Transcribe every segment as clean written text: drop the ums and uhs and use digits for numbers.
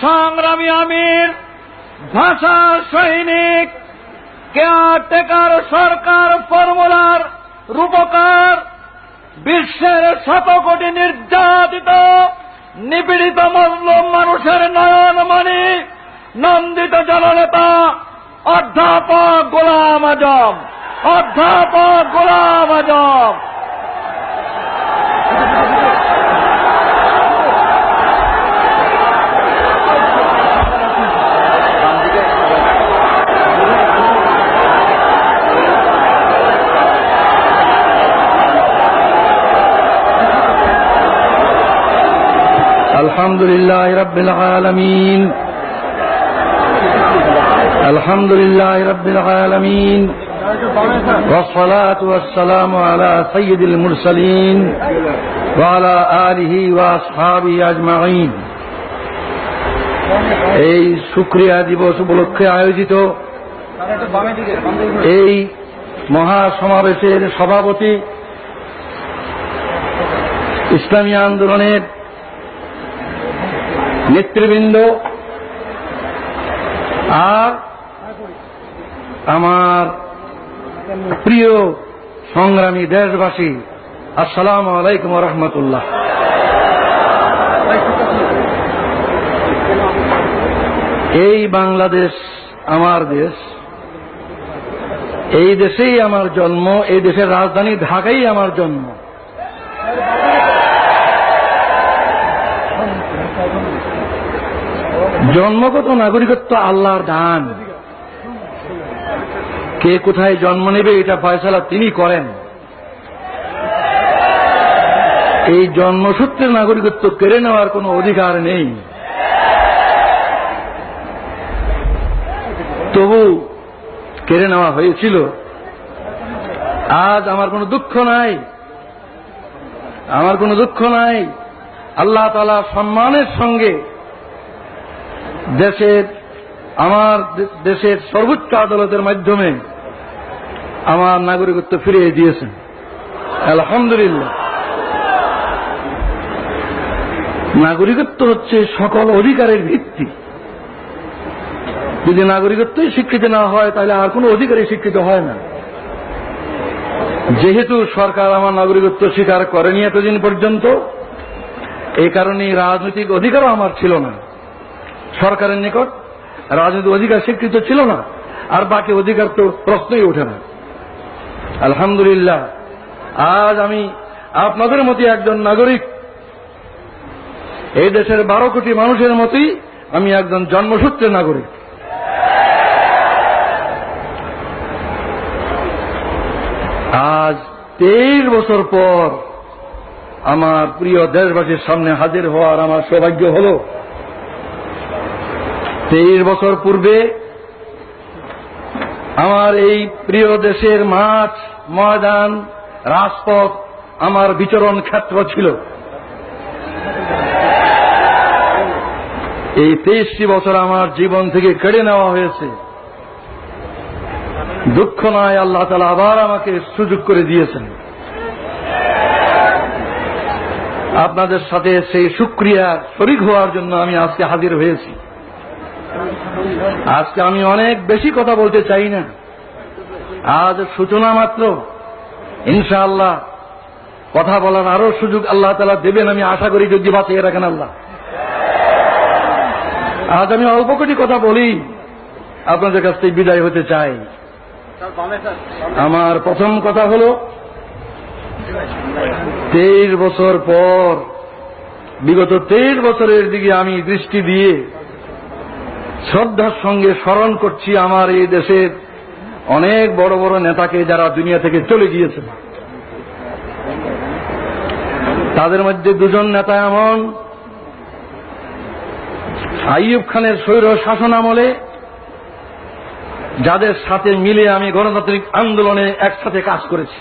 সংগ্রামী আমির, ভাষা সৈনিক, কেয়ারটেকার সরকার ফর্মুলার রূপকার, বিশ্বের শত কোটি নির্যাতিত নিপীড়িত মজলুম মানুষের নয়নমণি, নন্দিত জননেতা অধ্যাপক গোলাম আজম, অধ্যাপক গোলাম আজম। আলহামদুলিল্লাহ রাব্বিল আলামিন, আলহামদুলিল্লাহ রাব্বিল আলামিন, ওয়াসসালাতু ওয়াসসালামু আলা সাইয়্যিদিল মুরসালিন ওয়া আলা আলিহি ওয়া আসহাবিহি আজমাইন। এই শুকরিয়া দিবস উপলক্ষে আয়োজিত এই মহাসমাবেশের সভাপতি, ইসলামী আন্দোলনের নেতৃবৃন্দ, আর আমার প্রিয় সংগ্রামী দেশবাসী, আসসালামু আলাইকুম ওয়া রাহমাতুল্লাহ। এই বাংলাদেশ আমার দেশ, এই দেশেই আমার জন্ম, এই দেশের রাজধানী ঢাকাই আমার জন্ম। জন্মগত নাগরিকত্ব আল্লাহর দান। কে কোথায় জন্ম নেবে এটা ফয়সালা তিনি করেন। এই জন্মসূত্রের নাগরিকত্ব কেড়ে নেওয়ার কোনো অধিকার নেই। তবু কেড়ে নেওয়া হয়েছিল। আজ আমার কোনো দুঃখ নাই, আমার কোনো দুঃখ নাই। আল্লাহ তাআলা সম্মানের সঙ্গে আমার দেশের সর্বোচ্চ আদালতের মাধ্যমে আমার নাগরিকত্ব ফিরিয়ে দিয়েছেন, আলহামদুলিল্লাহ। নাগরিকত্ব হচ্ছে সকল অধিকারের ভিত্তি। যদি নাগরিকত্বই স্বীকৃতি না হয় তাহলে আর কোনো অধিকারই স্বীকৃত হয় না। যেহেতু সরকার আমার নাগরিকত্ব স্বীকার করেনি এতদিন পর্যন্ত, এই কারণে রাজনৈতিক অধিকারও আমার ছিল না। সরকারের নিকট রাজনৈতিক অধিকার স্বীকৃত ছিল না, আর বাকি অধিকার তো প্রশ্নই ওঠে না। আলহামদুলিল্লাহ, আজ আমি আপনাদের মতোই একজন নাগরিক। এই দেশের 12 কোটি মানুষের মতোই আমি একজন জন্মসূত্রের নাগরিক। আজ 23 বছর পর আমার প্রিয় দেশবাসীর সামনে হাজির হওয়ার আমার সৌভাগ্য হল। 23 বছর পূর্বে আমার এই প্রিয় দেশের মাঠ, ময়দান, রাজপথ আমার বিচরণ ক্ষেত্র ছিল। এই 23টি বছর আমার জীবন থেকে কেড়ে নেওয়া হয়েছে। দুঃখ নয়, আল্লাহ তাআলা আবার আমাকে সুযোগ করে দিয়েছেন। আপনাদের সাথে সেই শুকরিয়া শরীক হওয়ার জন্য আমি আজকে হাজির হয়েছি। আজকে আমি অনেক বেশি কথা বলতে চাই না, আজ সূচনা মাত্র। ইনশাআল্লাহ কথা বলার আরো সুযোগ আল্লাহ তাআলা দেবেন, আমি আশা করি, যদি বাঁচিয়ে রাখেন আল্লাহ। আজ আমি অল্প কটি কথা বলি, আপনাদের কাছ থেকে বিদায় হতে চাই। আমার প্রথম কথা হল, 23 বছর পর, বিগত 23 বছরের দিকে আমি দৃষ্টি দিয়ে শ্রদ্ধার সঙ্গে স্মরণ করছি আমার এই দেশের অনেক বড় বড় নেতাকে, যারা দুনিয়া থেকে চলে গিয়েছেন। তাদের মধ্যে 2জন নেতা এমন, আইয়ুব খানের স্বৈর শাসন আমলে যাদের সাথে মিলে আমি গণতান্ত্রিক আন্দোলনে একসাথে কাজ করেছি,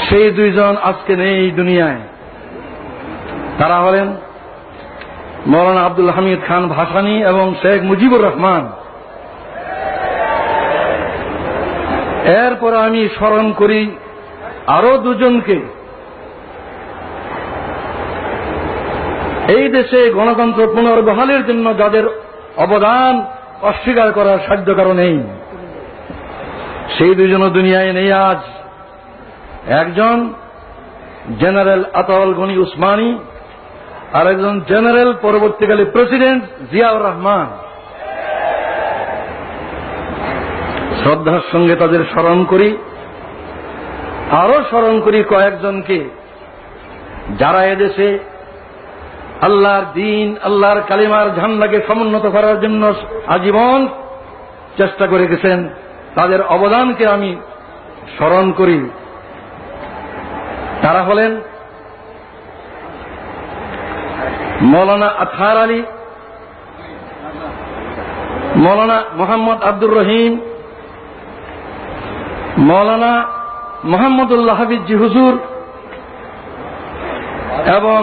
সেই 2 জন আজকে নেই দুনিয়ায়। তারা হলেন মৌলানা আব্দুল হামিদ খান ভাসানী এবং শেখ মুজিবুর রহমান। এরপর আমি স্মরণ করি আরো 2 জনকে, এই দেশে গণতন্ত্র পুনর্বহালের জন্য যাদের অবদান অস্বীকার করার সাধ্য কারণ নেই, সেই দুজনও দুনিয়ায় নেই আজ। একজন জেনারেল আতাউল গনি উসমানী, আর একজন জেনারেল পরবর্তীকালে প্রেসিডেন্ট জিয়াউর রহমান। শ্রদ্ধার সঙ্গে তাদের স্মরণ করি। আরো স্মরণ করি কয়েকজনকে যারা এদেশে আল্লাহর দ্বীন, আল্লাহর কালিমার ঝান্ডাকে সমুন্নত করার জন্য আজীবন চেষ্টা করে গেছেন। তাদের অবদানকে আমি স্মরণ করি। তারা হলেন মৌলানা আতহার আলী, মৌলানা মোহাম্মদ আব্দুর রহিম, মৌলানা মোহাম্মদুল্লাহ হাফিজি হুজুর এবং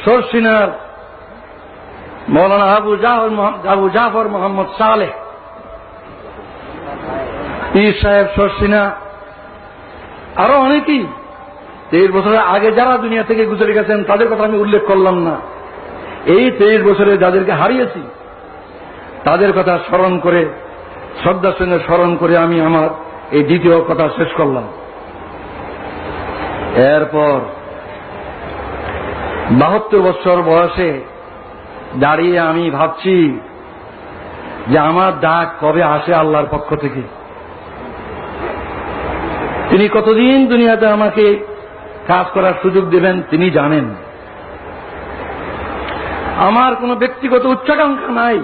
সরসিনার মৌলানা আবু জাফর মোহাম্মদ সালেহ, পীর সাহেব সরসিনা, আরো অনেকেই 23 বছরের আগে যারা দুনিয়া থেকে গুজরে গেছেন তাদের কথা আমি উল্লেখ করলাম না। এই 23 বছরে যাদেরকে হারিয়েছি তাদের কথা স্মরণ করে, শ্রদ্ধার সঙ্গে স্মরণ করে আমি আমার এই দ্বিতীয় কথা শেষ করলাম। এরপর 72 বছর বয়সে দাঁড়িয়ে আমি ভাবছি যে আমার ডাক কবে আসে আল্লাহর পক্ষ থেকে। তিনি কতদিন দুনিয়াতে আমাকে কাজ করার সুযোগ দেবেন তিনি জানেন। আমার কোনো ব্যক্তিগত উচ্চাকাঙ্ক্ষা নাই।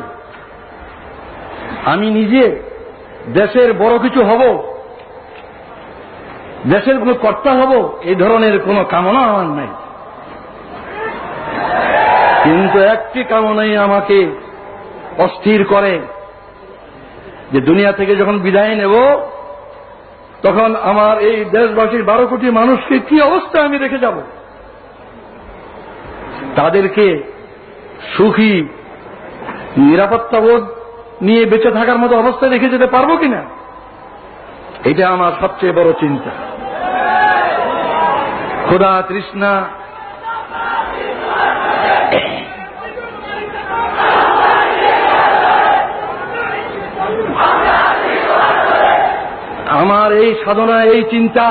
আমি নিজে দেশের বড় কিছু হব, দেশের কোনো কর্তা হব, এই ধরনের কোনো কামনা আমার নাই। কিন্তু একটি কামনাই আমাকে অস্থির করে যে দুনিয়া থেকে যখন বিদায় নেব তখন আমার এই দেশবাসীর 12 কোটি মানুষকে কি অবস্থা আমি রেখে যাব। তাদেরকে সুখী নিরাপত্তাবোধ নিয়ে বেঁচে থাকার মতো অবস্থায় রেখে যেতে পারবো কিনা, এটা আমার সবচেয়ে বড় চিন্তা। ক্ষুধা তৃষ্ণা আমার এই সাধনা, এই চিন্তা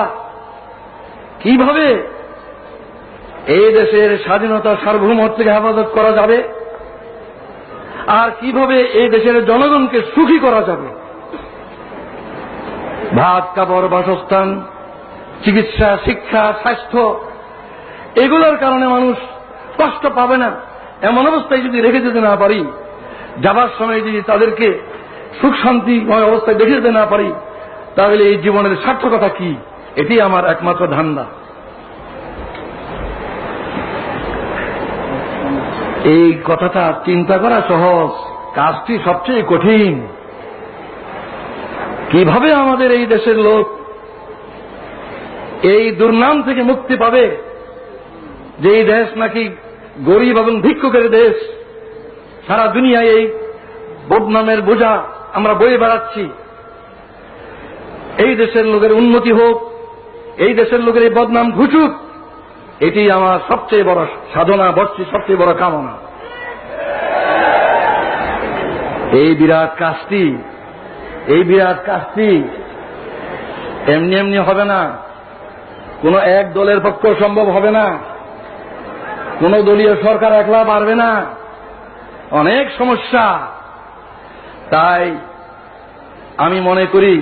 কিভাবে এই দেশের স্বাধীনতা সার্বভৌমত্বকে হেফাজত করা যাবে আর কিভাবে এই দেশের জনগণকে সুখী করা যাবে। ভাত কাপড় বাসস্থান, চিকিৎসা, শিক্ষা, স্বাস্থ্য এগুলোর কারণে মানুষ কষ্ট পাবে না এমন অবস্থায় যদি রেখে যেতে না পারি, যাবার সময় যদি তাদেরকে সুখ শান্তিময় অবস্থায় দেখে যেতে না পারি, তাহলে এই জীবনের সার্থকতা কি? এটি আমার একমাত্র ধান্দা। এই কথাটা চিন্তা করা সহজ, কাজটি সবচেয়ে কঠিন। কিভাবে আমাদের এই দেশের লোক এই দুর্নাম থেকে মুক্তি পাবে যে এই দেশ নাকি গরিব এবং ভিক্ষুকের দেশ, সারা দুনিয়ায় এই বদনামের বোঝা আমরা বয়ে বেড়াচ্ছি। এই দেশের লোকের উন্নতি হোক, এই দেশের লোকের এই বদনাম ঘুচুক, এটি আমার সবচেয়ে বড় সাধনা, সবচেয়ে বড় কামনা। এই বিরাট কাজটি এমনি এমনি হবে না, কোন এক দলের পক্ষে সম্ভব হবে না, কোন দলীয় সরকার একলা পারবে না, অনেক সমস্যা। তাই আমি মনে করি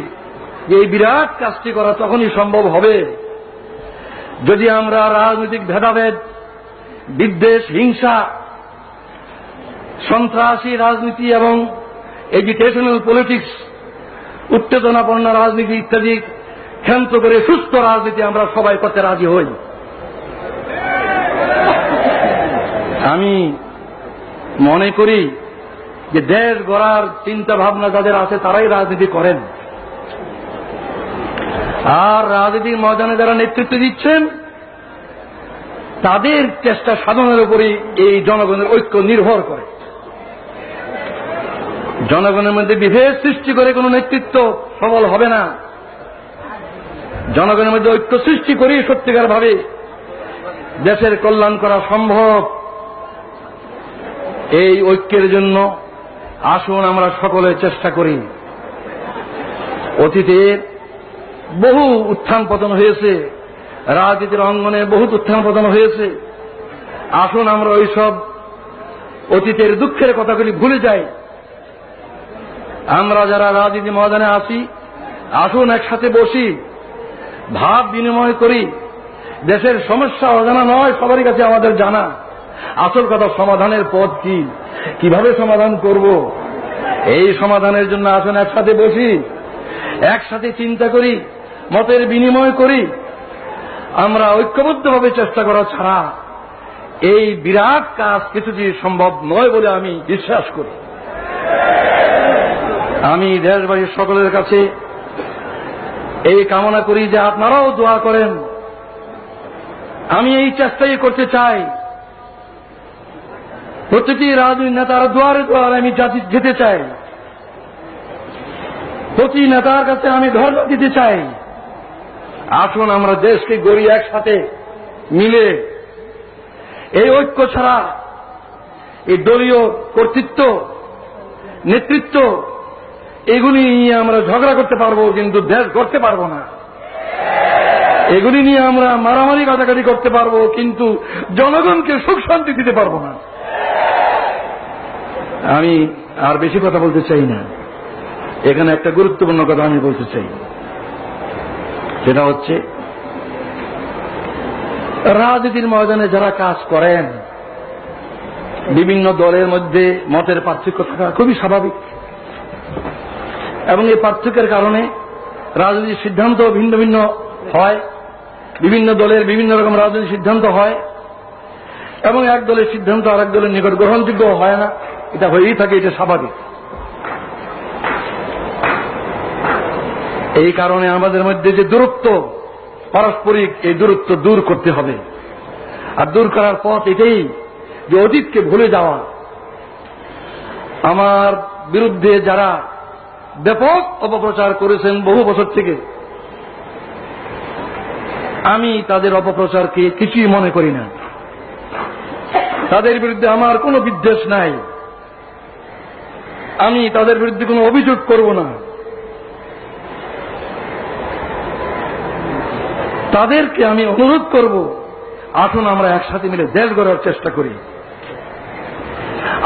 যে এই বিরাট কাজটি করা তখনই সম্ভব হবে যদি আমরা রাজনৈতিক ভেদাভেদ, বিদ্বেষ, হিংসা, সন্ত্রাসী রাজনীতি এবং এডুকেশনাল পলিটিক্স, উত্তেজনাপূর্ণ রাজনীতি ইত্যাদি ক্ষান্ত করে সুস্থ রাজনীতি আমরা সবাই করতে রাজি হই। আমি মনে করি যে দেশ গড়ার চিন্তা ভাবনা যাদের আছে তারাই রাজনীতি করেন, আর রাজনীতির ময়দানে যারা নেতৃত্ব দিচ্ছেন তাদের চেষ্টা সাধনের উপরই এই জনগণের ঐক্য নির্ভর করে। জনগণের মধ্যে বিভেদ সৃষ্টি করে কোনো নেতৃত্ব সফল হবে না। জনগণের মধ্যে ঐক্য সৃষ্টি করেই সত্যিকার ভাবে দেশের কল্যাণ করা সম্ভব। এই ঐক্যের জন্য আসুন আমরা সকলে চেষ্টা করি। অতীতের বহু উত্থান পতন হয়েছে, রাজনীতির অঙ্গনে বহু উত্থান পতন হয়েছে। আসুন আমরা ওইসব অতীতের দুঃখের কথাগুলি ভুলে যাই। আমরা যারা রাজনীতি ময়দানে আসি, আসুন একসাথে বসি, ভাব বিনিময় করি। দেশের সমস্যা অজানা নয়, সবারই কাছে আমাদের জানা। আসল কথা সমাধানের পথ কি, কিভাবে সমাধান করব, এই সমাধানের জন্য আসুন একসাথে বসি, একসাথে চিন্তা করি, মতের বিনিময় করি। আমরা ঐক্যবদ্ধভাবে চেষ্টা করা ছাড়া এই বিরাট কাজ কিছুটি সম্ভব নয় বলে আমি বিশ্বাস করি। আমি দেশবাসীর সকলের কাছে এই কামনা করি যে আপনারাও দোয়া করেন। আমি এই চেষ্টাই করতে চাই, প্রতিটি রাজনৈতিক নেতার দুয়ারে দুয়ারে আমি যেতে চাই, প্রতি নেতার কাছে আমি ধর্ম দিতে চাই। আসুন আমরা দেশকে গড়ি একসাথে মিলে। এই ঐক্য ছাড়া এই দলীয় কর্তৃত্ব, নেতৃত্ব, এগুলি নিয়ে আমরা ঝগড়া করতে পারবো, কিন্তু দেশ গড়তে পারবো না। এগুলি নিয়ে আমরা মারামারি কাটাকাটি করতে পারবো, কিন্তু জনগণকে সুখ শান্তি দিতে পারবো না। আমি আর বেশি কথা বলতে চাই না। এখানে একটা গুরুত্বপূর্ণ কথা আমি বলতে চাই, সেটা হচ্ছে রাজনীতির ময়দানে যারা কাজ করেন, বিভিন্ন দলের মধ্যে মতের পার্থক্য থাকা খুবই স্বাভাবিক, এবং এই পার্থক্যের কারণে রাজনৈতিক সিদ্ধান্ত ভিন্ন ভিন্ন হয়। বিভিন্ন দলের বিভিন্ন রকম রাজনৈতিক সিদ্ধান্ত হয়, এবং এক দলের সিদ্ধান্ত আরেক দলের নিকট গ্রহণযোগ্য হয় না। এটা হয়েই থাকে, এটা স্বাভাবিক। এই কারণে আমাদের মধ্যে যে দূরত্ব পারস্পরিক, এই দূরত্ব দূর করতে হবে। আর দূর করার পথ এটাই যে অতীতকে ভুলে যাওয়া। আমার বিরুদ্ধে যারা ব্যাপক অপপ্রচার করেছেন বহু বছর থেকে, আমি তাদের অপপ্রচারকে কিছুই মনে করি না। তাদের বিরুদ্ধে আমার কোনো বিদ্বেষ নাই, আমি তাদের বিরুদ্ধে কোনো অভিযোগ করব না। তাদেরকে আমি অনুরোধ করব, আসুন আমরা একসাথে মিলে দেশ গড়ার চেষ্টা করি।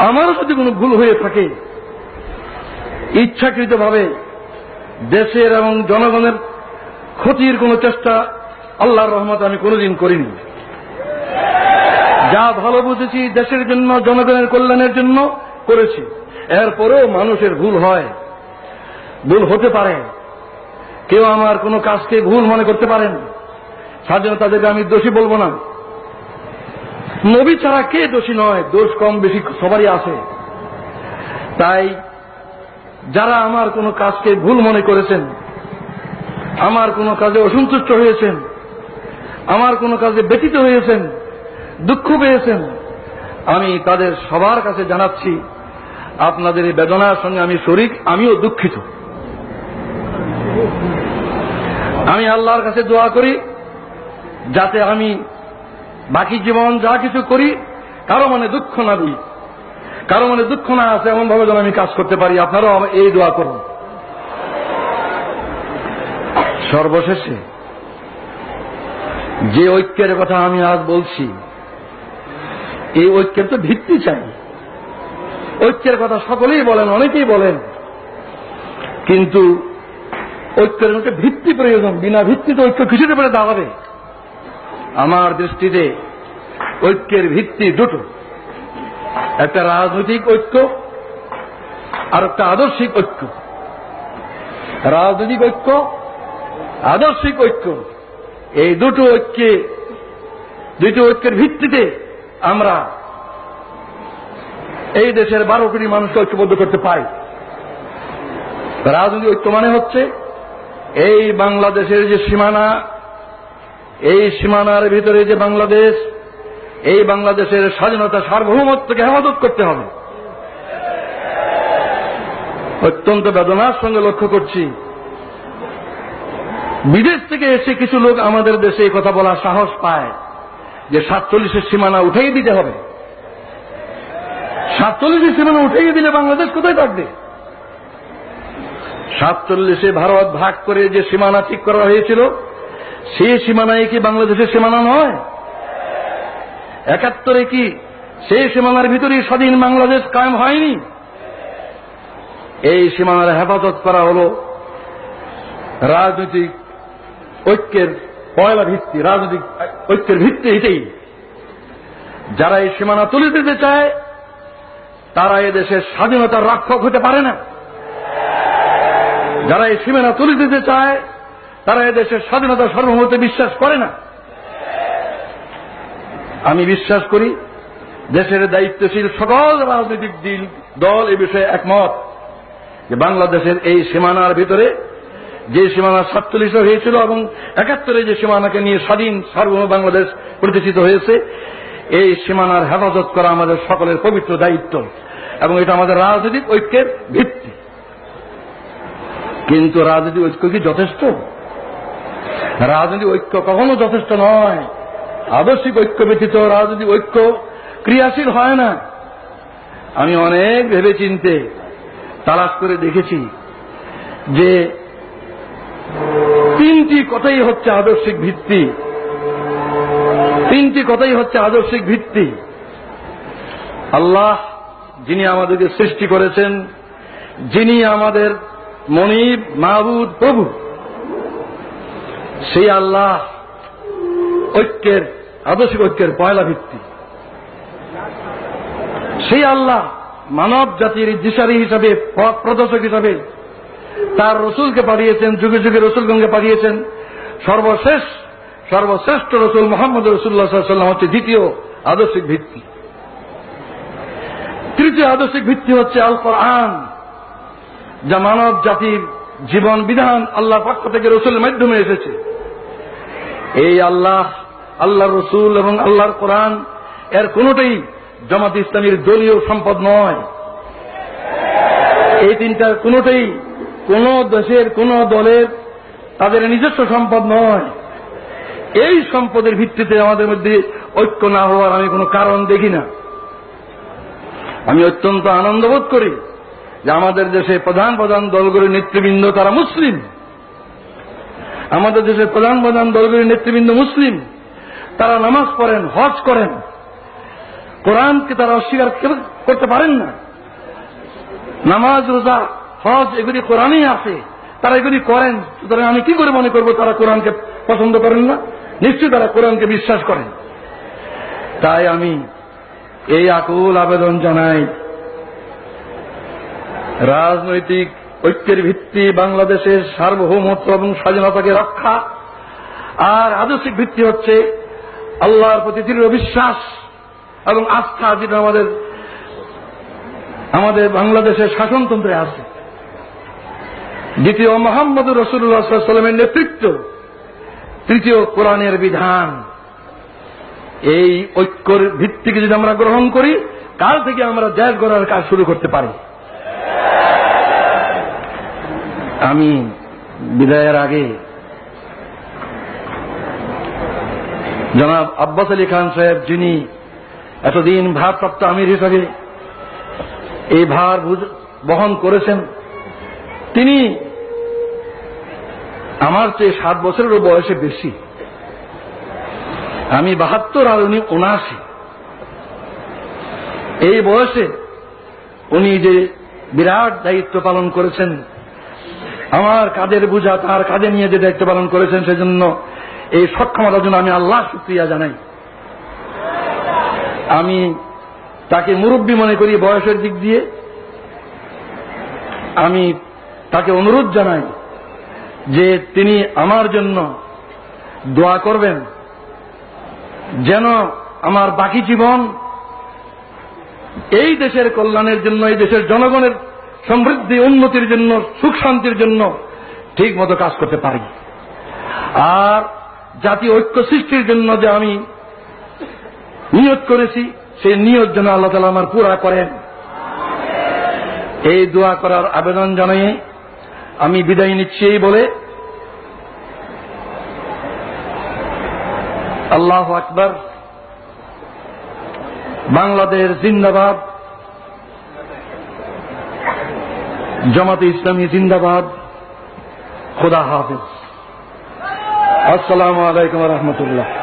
আমারও যদি কোনো ভুল হয়ে থাকে, ইচ্ছাকৃতভাবে দেশের এবং জনগণের ক্ষতির কোনো চেষ্টা আল্লাহর রহমতে আমি কোনোদিন করিনি। যা ভালো বুঝেছি দেশের জন্য, জনগণের কল্যাণের জন্য করেছি। এরপরেও মানুষের ভুল হয়, ভুল হতে পারে। কেউ আমার কোনো কাজকে ভুল মনে করতে পারেন, তার জন্য তাদেরকে আমি দোষী বলবো না। নবী ছাড়া কে দোষী নয়, দোষ কম বেশি সবারই আছে। তাই যারা আমার কোনো কাজকে ভুল মনে করেছেন, আমার কোনো কাজে অসন্তুষ্ট হয়েছেন, আমার কোনো কাজে ব্যথিত হয়েছেন, দুঃখ পেয়েছেন, আমি তাদের সবার কাছে জানাচ্ছি, আপনাদের এই বেদনার সঙ্গে আমি শরীক, আমিও দুঃখিত। আমি আল্লাহর কাছে দোয়া করি যাতে আমি বাকি জীবন যা কিছু করি কারো মনে দুঃখ না দিই, কারো মনে দুঃখ না আসে এমন ভাবে যেন আমি কাজ করতে পারি। আপনারাও এই দোয়া করুন। সর্বশেষে যে ঐক্যের কথা আমি আজ বলছি, এই ঐক্যের তো ভিত্তি চাই। ঐক্যের কথা সকলেই বলেন, অনেকেই বলেন, কিন্তু ঐক্যের মধ্যে ভিত্তি প্রয়োজন। বিনা ভিত্তিতে ঐক্য কিছুতে পারে দাঁড়াবে। আমার দৃষ্টিতে ঐক্যের ভিত্তি দুটো, একটা রাজনৈতিক ঐক্য আর একটা আদর্শিক ঐক্য। রাজনৈতিক ঐক্য, আদর্শিক ঐক্য, এই দুটো ঐক্যের ভিত্তিতে আমরা এই দেশের 12 কোটি মানুষকে ঐক্যবদ্ধ করতে পারি। রাজনৈতিক ঐক্য মানে হচ্ছে এই বাংলাদেশের যে সীমানা, এই সীমানার ভিতরে যে বাংলাদেশ, এই বাংলাদেশের স্বাধীনতা সার্বভৌমত্বকে হেফাজত করতে হবে। অত্যন্ত বেদনার সঙ্গে লক্ষ্য করছি, বিদেশ থেকে এসে কিছু লোক আমাদের দেশে এই কথা বলার সাহস পায় যে 47-এর সীমানা উঠাই দিতে হবে। 47 সীমানা উঠিয়ে দিলে বাংলাদেশ কোথায় থাকবে? 47 ভারত ভাগ করে যে সীমানা ঠিক করা হয়েছিল, সেই সীমানায় কি বাংলাদেশের সীমানা নয়? 71 কি সেই সীমানার ভিতরেই স্বাধীন বাংলাদেশ কায়েম হয়নি? এই সীমানার হেফাজত করা হল রাজনৈতিক ঐক্যের পয়লা ভিত্তি, রাজনৈতিক ঐক্যের ভিত্তি এটাই। যারা এই সীমানা তুলে দিতে চায় তারা এদেশের স্বাধীনতার রক্ষক হতে পারে না। যারা এই সীমানা তুলে দিতে চায় তারা এদেশের স্বাধীনতা সার্বভৌমত্বে বিশ্বাস করে না। আমি বিশ্বাস করি দেশের দায়িত্বশীল সকল রাজনৈতিক দল এ বিষয়ে একমত যে বাংলাদেশের এই সীমানার ভিতরে যে সীমানা 47 হয়েছিল এবং 71 যে সীমানাকে নিয়ে স্বাধীন সার্বভৌম বাংলাদেশ প্রতিষ্ঠিত হয়েছে, এই সীমানার হেফাজত করা আমাদের সকলের পবিত্র দায়িত্ব এবং এটা আমাদের রাজনৈতিক ঐক্যের ভিত্তি। কিন্তু রাজনৈতিক ঐক্য কি যথেষ্ট? রাজনৈতিক ঐক্য কখনো যথেষ্ট নয়। আদর্শিক ঐক্য ব্যতীত রাজনৈতিক ঐক্য ক্রিয়াশীল হয় না। আমি অনেক ভেবে চিন্তে তালাশ করে দেখেছি যে 3টি কথাই হচ্ছে আদর্শিক ভিত্তি। 3টি কথাই হচ্ছে আদর্শিক ভিত্তি। আল্লাহ যিনি আমাদেরকে সৃষ্টি করেছেন, যিনি আমাদের মনিব, মাবুদ, প্রভু, সেই আল্লাহ ঐক্যের, আদর্শিক ঐক্যের পয়লা ভিত্তি। সেই আল্লাহ মানব জাতির দিশারি হিসাবে, পথ প্রদর্শক হিসাবে তার রসুলকে পাঠিয়েছেন, যুগে যুগে রসুলগণকে পাঠিয়েছেন। সর্বশ্রেষ্ঠ রসুল মুহাম্মদ রাসূলুল্লাহ সাল্লাল্লাহু আলাইহি ওয়াসাল্লাম হচ্ছে দ্বিতীয় আদর্শিক ভিত্তি। তৃতীয় আদর্শিক ভিত্তি হচ্ছে আল কোরআন, যা মানব জাতির জীবন বিধান আল্লাহর পক্ষ থেকে রসুলের মাধ্যমে এসেছে। এই আল্লাহর রসুল এবং আল্লাহর কোরআন এর কোনটাই জামাত ইসলামীর দলীয় সম্পদ নয়। এই তিনটার কোনটাই কোন দেশের কোন দলের তাদের নিজস্ব সম্পদ নয়। এই সম্পদের ভিত্তিতে আমাদের মধ্যে ঐক্য না হওয়ার আমি কোনো কারণ দেখি না। আমি অত্যন্ত আনন্দ বোধ করি যে আমাদের দেশে প্রধান দলগুলির নেতৃবৃন্দ তারা মুসলিম। আমাদের দেশের প্রধান দলগুলির নেতৃবৃন্দ মুসলিম। তারা নামাজ পড়েন, হজ করেন, কোরআনকে তারা অস্বীকার করতে পারেন না। নামাজ, রোজা, হজ এগুলি কোরআনেই আছে, তারা এগুলি করেন। সুতরাং আমি কি করে মনে করবো তারা কোরআনকে পছন্দ করেন না? নিশ্চয়ই তারা কোরআনকে বিশ্বাস করেন। তাই আমি এই আকুল আবেদন জানাই, রাজনৈতিক ঐক্যের ভিত্তি বাংলাদেশের সার্বভৌমত্ব এবং স্বাধীনতাকে রক্ষা, আর আদর্শিক ভিত্তি হচ্ছে আল্লাহর প্রতি দৃঢ় বিশ্বাস এবং আস্থা, যেটা আমাদের বাংলাদেশের শাসনতন্ত্রে আছে। দ্বিতীয় মুহাম্মদ রাসূলুল্লাহ সাল্লাল্লাহু আলাইহি ওয়াসাল্লামের নেতৃত্ব, তৃতীয় কোরআনের বিধান। এই ঐক্যের ভিত্তিকে যদি আমরা গ্রহণ করি, কাল থেকে আমরা দেশ গড়ার কাজ শুরু করতে পারি। আমি বিদায়ের আগে জনাব আব্বাস আলী খান সাহেব, যিনি এতদিন ভারপ্রাপ্ত আমির হিসাবে এই ভার বহন করেছেন, তিনি আমার চেয়ে 7 বছরেরও বয়সে বেশি। আমি 72 আর উনি 79। এই বয়সে উনি যে বিরাট দায়িত্ব পালন করেছেন, আমার কাঁধের বোঝা তার কাঁধে নিয়ে যে দায়িত্ব পালন করেছেন, সেজন্য এই সক্ষমতার জন্য আমি আল্লাহর শুকরিয়া জানাই। আমি তাকে মুরব্বী মনে করি বয়সের দিক দিয়ে। আমি তাকে অনুরোধ জানাই যে তিনি আমার জন্য দোয়া করবেন, যেন আমার বাকি জীবন এই দেশের কল্যাণের জন্য, এই দেশের জনগণের সমৃদ্ধি উন্নতির জন্য, সুখ শান্তির জন্য ঠিক মতো কাজ করতে পারি। আর জাতীয় ঐক্য সৃষ্টির জন্য যে আমি নিয়ত করেছি, সেই নিয়ত যেন আল্লাহ তাআলা আমার পুরা করেন, এই দোয়া করার আবেদন জানিয়ে আমি বিদায় নিচ্ছি। এই বলে আল্লাহু আকবার, বাংলাদেশ জিন্দাবাদ, জামাতে ইসলামী জিন্দাবাদ। খুদা হাফেজ। আসসালামু আলাইকুম ওয়া রাহমাতুল্লাহ।